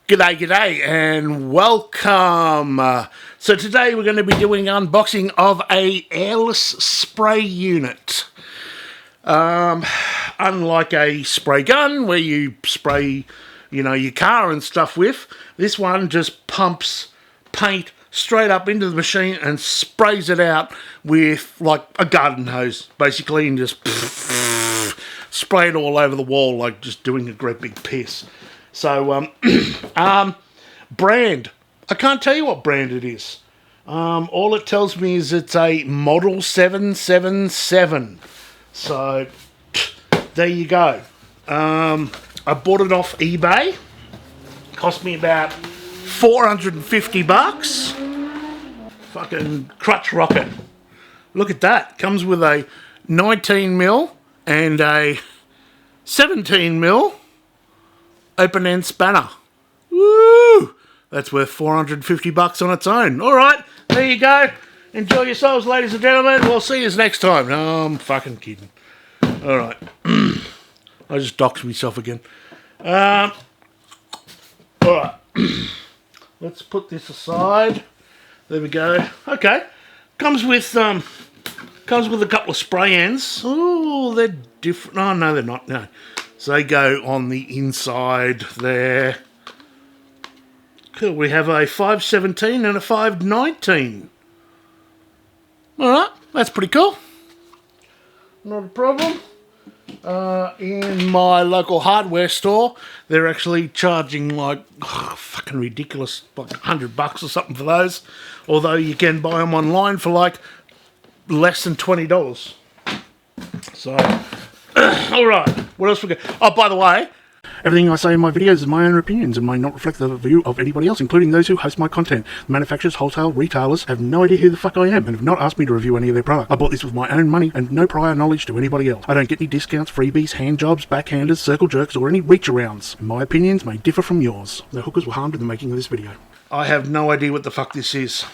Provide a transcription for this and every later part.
G'day and welcome. So today we're going to be doing an unboxing of a airless spray unit. Unlike a spray gun where you spray, your car and stuff with, this one just pumps paint straight up into the machine and sprays it out with like a garden hose, basically, and just spray it all over the wall like just doing a great big piss. So, brand. I can't tell you what brand it is. All it tells me is it's a Model 777. So, there you go. I bought it off eBay. Cost me about $450. Fucking crutch rocket. Look at that. Comes with a 19mm and a 17mm open end spanner. Woo! That's worth $450 on its own. Alright, there you go. Enjoy yourselves, ladies and gentlemen. We'll see you next time. No, I'm fucking kidding. Alright. I just doxed myself again. Alright. Let's put this aside. There we go. Okay. Comes with a couple of spray ends. Oh, they're different. Oh, no, they're not. No. So they go on the inside there. Cool. We have a 517 and a 519. Alright, that's pretty cool. Not a problem. In my local hardware store, they're actually charging like fucking ridiculous, like $100 or something for those. Although you can buy them online for like less than $20. So, alright, what else we got? Oh, by the way, everything I say in my videos is my own opinions and may not reflect the view of anybody else, including those who host my content. The manufacturers, wholesale, retailers have no idea who the fuck I am and have not asked me to review any of their product. I bought this with my own money and no prior knowledge to anybody else. I don't get any discounts, freebies, hand jobs, backhanders, circle jerks, or any reach arounds. My opinions may differ from yours. No hookers were harmed in the making of this video. I have no idea what the fuck this is.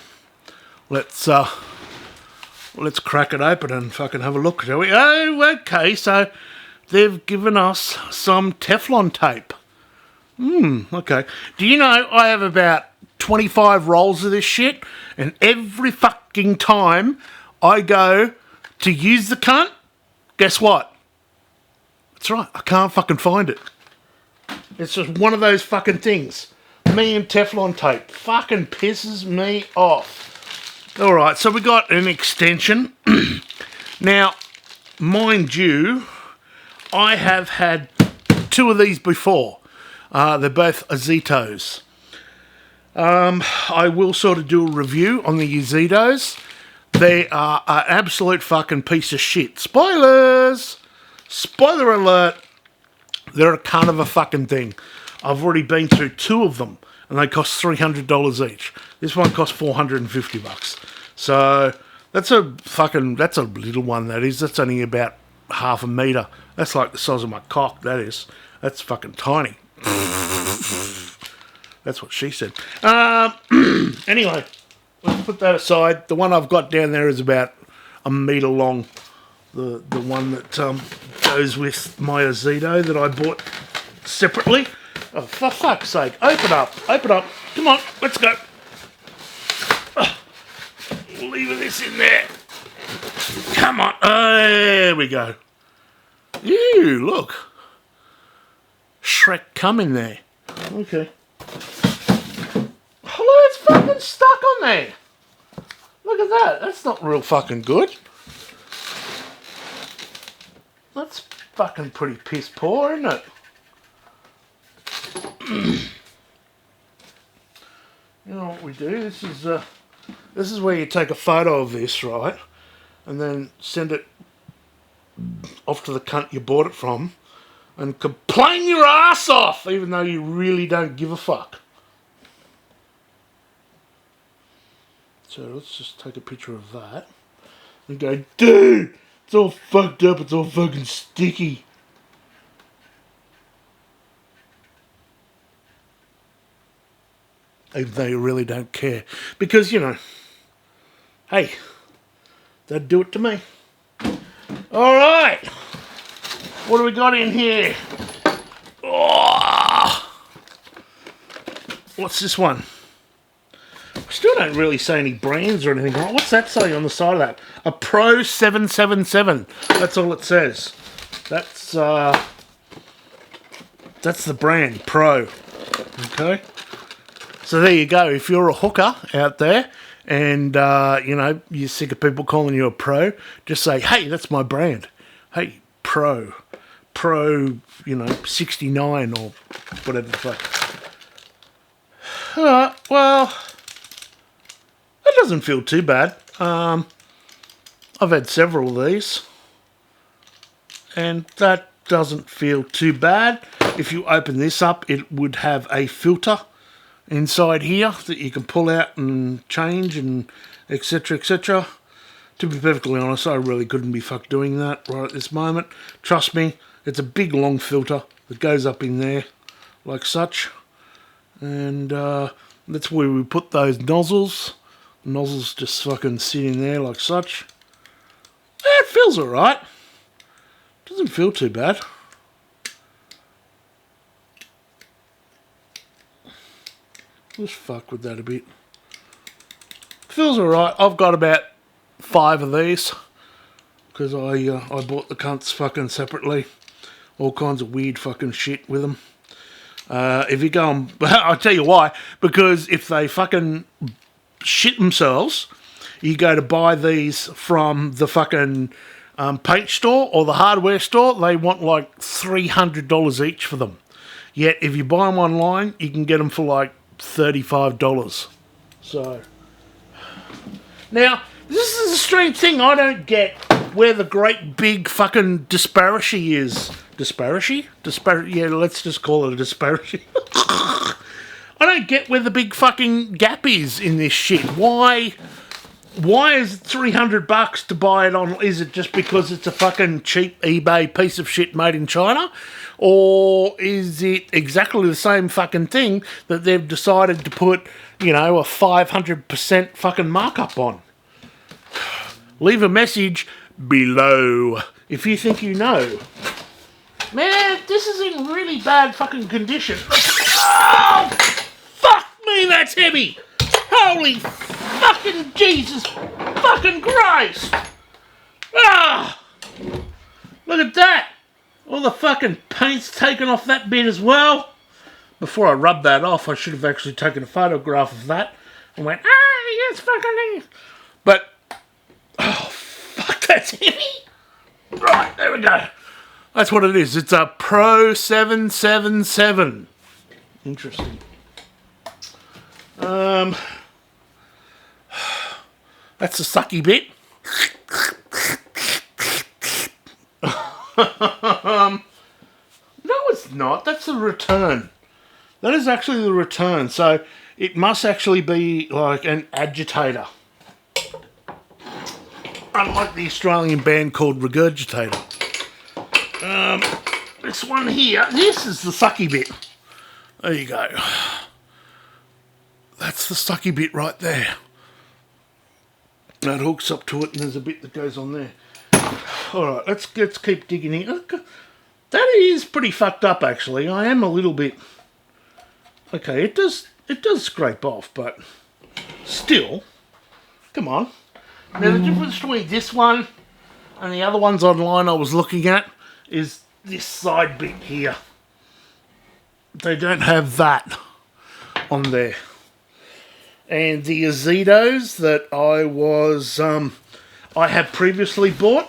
Let's crack it open and fucking have a look, shall we? Oh, okay, so they've given us some Teflon tape. Okay. Do you know I have about 25 rolls of this shit, and every fucking time I go to use the cunt, guess what? That's right, I can't fucking find it. It's just one of those fucking things. Me and Teflon tape. Fucking pisses me off. Alright, so we got an extension. Now, mind you, I have had two of these before. They're both Azitos. I will sort of do a review on the Azitos. They are an absolute fucking piece of shit. Spoilers! Spoiler alert! They're a kind of a fucking thing. I've already been through two of them, and they cost $300 each. This one cost $450. So, that's a little one, that is. That's only about half a metre. That's like the size of my cock, that is. That's fucking tiny. That's what she said. Anyway, let's put that aside. The one I've got down there is about a metre long. The one that goes with my Azito that I bought separately. Oh, for fuck's sake. Open up. Open up. Come on, let's go. Leave this in there. Come on. There we go. Ew, look. Shrek come in there. Okay. Oh, it's fucking stuck on there. Look at that. That's not real fucking good. That's fucking pretty piss poor, isn't it? You know what we do? This is where you take a photo of this, right? And then send it off to the cunt you bought it from and complain your ass off, even though you really don't give a fuck. So let's just take a picture of that and go, dude, it's all fucked up, it's all fucking sticky. Even though you really don't care. Because, hey, they'd do it to me. Alright. What do we got in here? Oh, what's this one? I still don't really say any brands or anything. What's that say on the side of that? A Pro777. That's all it says. That's the brand, Pro. Okay. So there you go. If you're a hooker out there and, you know, you're sick of people calling you a pro, just say, hey, that's my brand. Hey, Pro, you know, 69 or whatever the fuck. Well, that doesn't feel too bad. I've had several of these, and that doesn't feel too bad. If you open this up, it would have a filter inside here that you can pull out and change and etc, etc. To be perfectly honest, I really couldn't be fucked doing that right at this moment. Trust me, it's a big long filter that goes up in there like such. And that's where we put those nozzles. The nozzles just fucking sit in there like such. It feels alright. Doesn't feel too bad. Just fuck with that a bit. Feels alright. I've got about 5 of these because I bought the cunts fucking separately. All kinds of weird fucking shit with them. If you go on, I'll tell you why. Because if they fucking shit themselves, you go to buy these from the fucking paint store or the hardware store, they want like $300 each for them. Yet if you buy them online, you can get them for like $35. So now, this is a strange thing I don't get, where the great big fucking disparity is. Disparity? Yeah, let's just call it a disparity. I don't get where the big fucking gap is in this shit. Why is it $300 to buy it on? Is it just because it's a fucking cheap eBay piece of shit made in China? Or is it exactly the same fucking thing that they've decided to put, you know, a 500% fucking markup on? Leave a message below if you think you know. Man, this is in really bad fucking condition. Oh, fuck me, that's heavy. Holy fucking Jesus fucking Christ. Ah, look at that. All the fucking paint's taken off that bit as well. Before I rubbed that off, I should have actually taken a photograph of that and went, yes, fucking. But, oh, fuck, that's heavy. Right, there we go. That's what it is. It's a Pro777. Interesting. That's the sucky bit. No, it's not. That's the return. That is actually the return. So it must actually be like an agitator. Unlike the Australian band called Regurgitator. This one here, this is the sucky bit. There you go. That's the sucky bit right there. That hooks up to it, and there's a bit that goes on there. Alright, let's keep digging in. That is pretty fucked up, actually. I am a little bit... Okay, it does scrape off, but still. Come on. Now, the difference between this one and the other ones online I was looking at is this side bit here. They don't have that on there. And the Azidos that I have previously bought,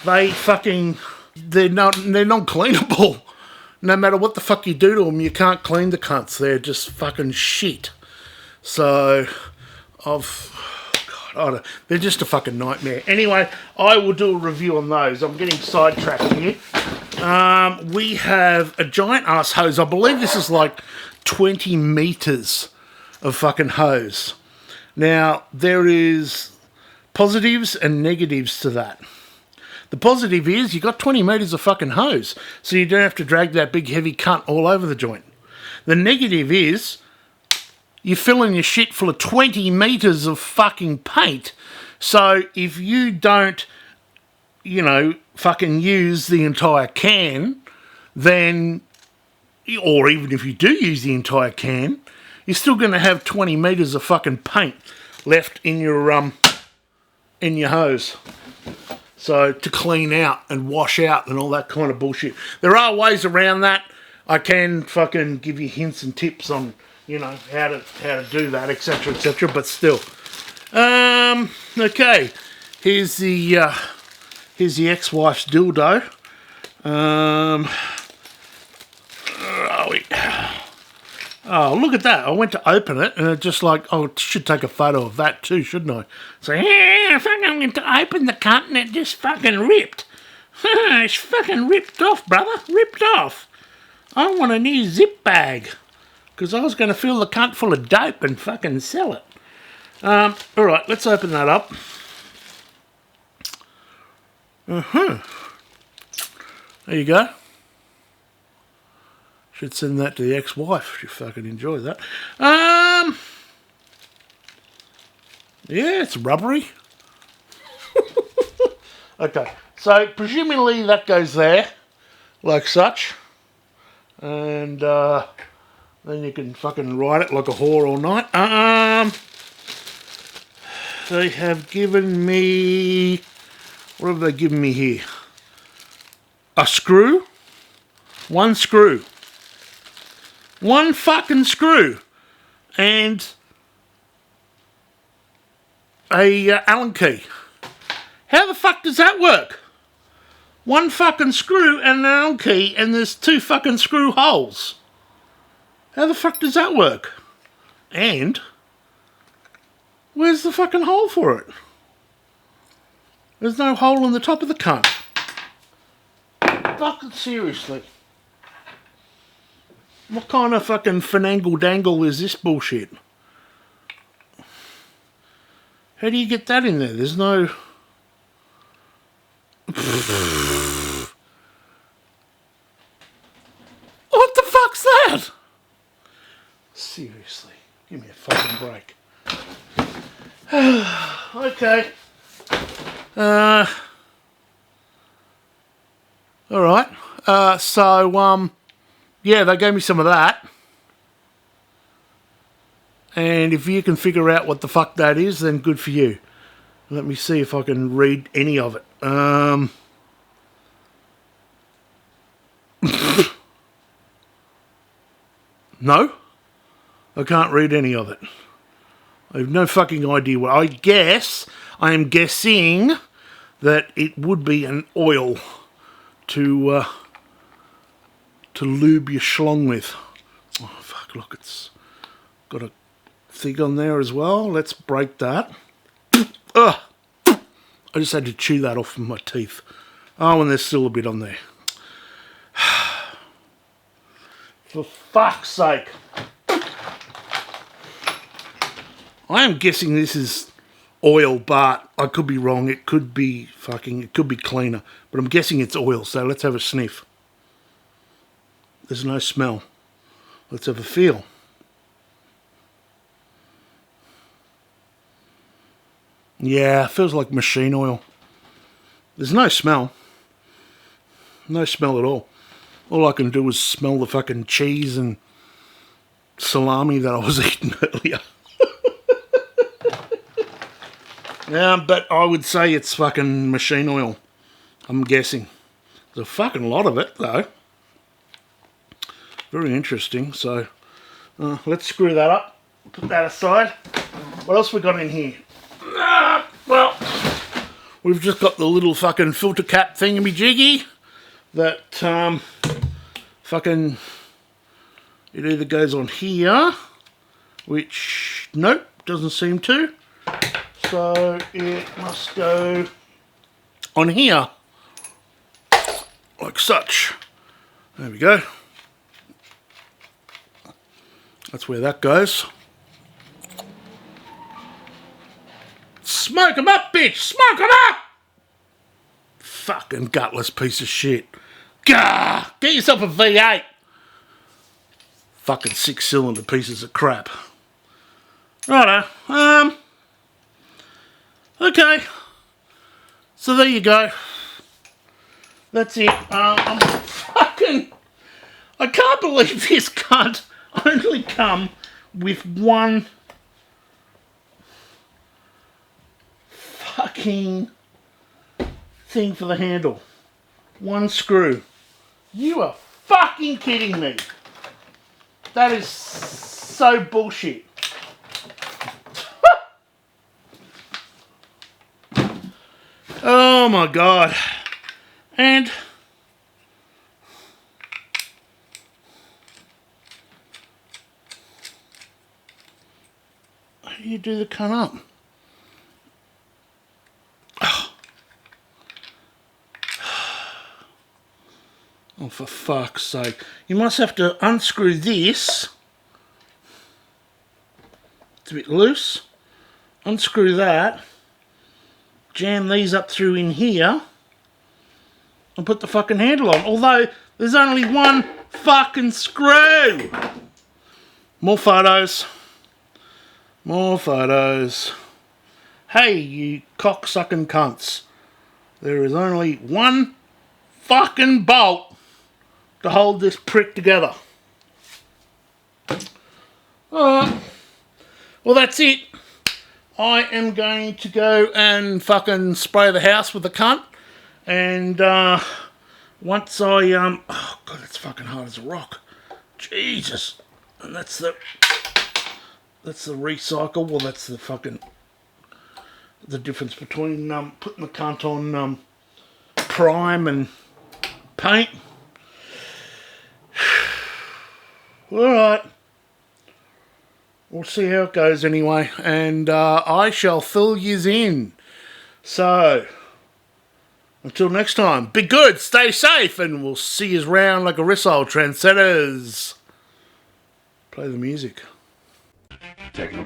they're non-cleanable. No matter what the fuck you do to them, you can't clean the cunts. They're just fucking shit. So, they're just a fucking nightmare. Anyway, I will do a review on those. I'm getting sidetracked here. We have a giant ass hose. I believe this is like 20 meters of fucking hose. Now, there is positives and negatives to that. The positive is you got 20 meters of fucking hose, so you don't have to drag that big heavy cunt all over the joint. The negative is you're filling your shit full of 20 meters of fucking paint, so if you don't, you know, fucking use the entire can, then, or even if you do use the entire can, you're still going to have 20 metres of fucking paint left in your hose. So to clean out and wash out and all that kind of bullshit. There are ways around that. I can fucking give you hints and tips on, you know, how to do that, etc., etc. But still, okay. Here's the ex-wife's dildo. Where are we? Oh, look at that. I went to open it and it just like, oh, I should take a photo of that too, shouldn't I? So, yeah, I'm going to open the cunt and it just fucking ripped. It's fucking ripped off, brother. Ripped off. I want a new zip bag because I was going to fill the cunt full of dope and fucking sell it. Alright, let's open that up. There you go. Should send that to the ex-wife. She fucking enjoy that. Yeah, it's rubbery. Okay, so presumably that goes there, like such. And then you can fucking ride it like a whore all night. They have given me... What have they given me here? A screw. One screw. One fucking screw. And a Allen key. How the fuck does that work? One fucking screw and an Allen key and there's 2 fucking screw holes. How the fuck does that work? And where's the fucking hole for it? There's no hole in the top of the cunt. Fucking seriously. What kind of fucking finagle dangle is this bullshit? How do you get that in there? There's no... What the fuck's that? Seriously. Give me a fucking break. Okay. Alright. Yeah, they gave me some of that. And if you can figure out what the fuck that is, then good for you. Let me see if I can read any of it. No, I can't read any of it. I have no fucking idea what. I am guessing that it would be an oil to lube your schlong with. Oh fuck! Look, it's got a thing on there as well. Let's break that. Ugh. I just had to chew that off from my teeth. Oh, and there's still a bit on there. For fuck's sake. I am guessing this is oil, but I could be wrong. It could be cleaner. But I'm guessing it's oil, so let's have a sniff. There's no smell. Let's have a feel. Yeah, it feels like machine oil. There's no smell. No smell at all. All I can do is smell the fucking cheese and salami that I was eating earlier. Yeah, but I would say it's fucking machine oil. I'm guessing. There's a fucking lot of it, though. Very interesting. So, let's screw that up. Put that aside. What else we got in here? Well, we've just got the little fucking filter cap thingamajiggy that fucking it either goes on here, which nope, doesn't seem to. So it must go on here, like such. There we go. That's where that goes. Smoke 'em up, bitch! Smoke 'em up! Fucking gutless piece of shit. Gah! Get yourself a V8. Fucking 6-cylinder pieces of crap. Righto. Okay. So there you go. That's it. I can't believe this cunt only come with one fucking thing for the handle. One screw. You are fucking kidding me. That is so bullshit. Oh my god. And how do you do the cut up? Oh, for fuck's sake. You must have to unscrew this. It's a bit loose. Unscrew that. Jam these up through in here. And put the fucking handle on. Although, there's only one fucking screw. More photos. More photos. Hey, you cocksucking cunts. There is only one fucking bolt to hold this prick together. Alright. Well, that's it. I am going to go and fucking spray the house with the cunt. And once I oh god, it's fucking hard as a rock. Jesus. And that's the recycle. Well, that's the fucking the difference between putting the cunt on prime and paint. Alright. We'll see how it goes anyway. And I shall fill yous in. So, until next time, be good, stay safe, and we'll see yous round like a Reveiw trendsetters. Play the music. Techno.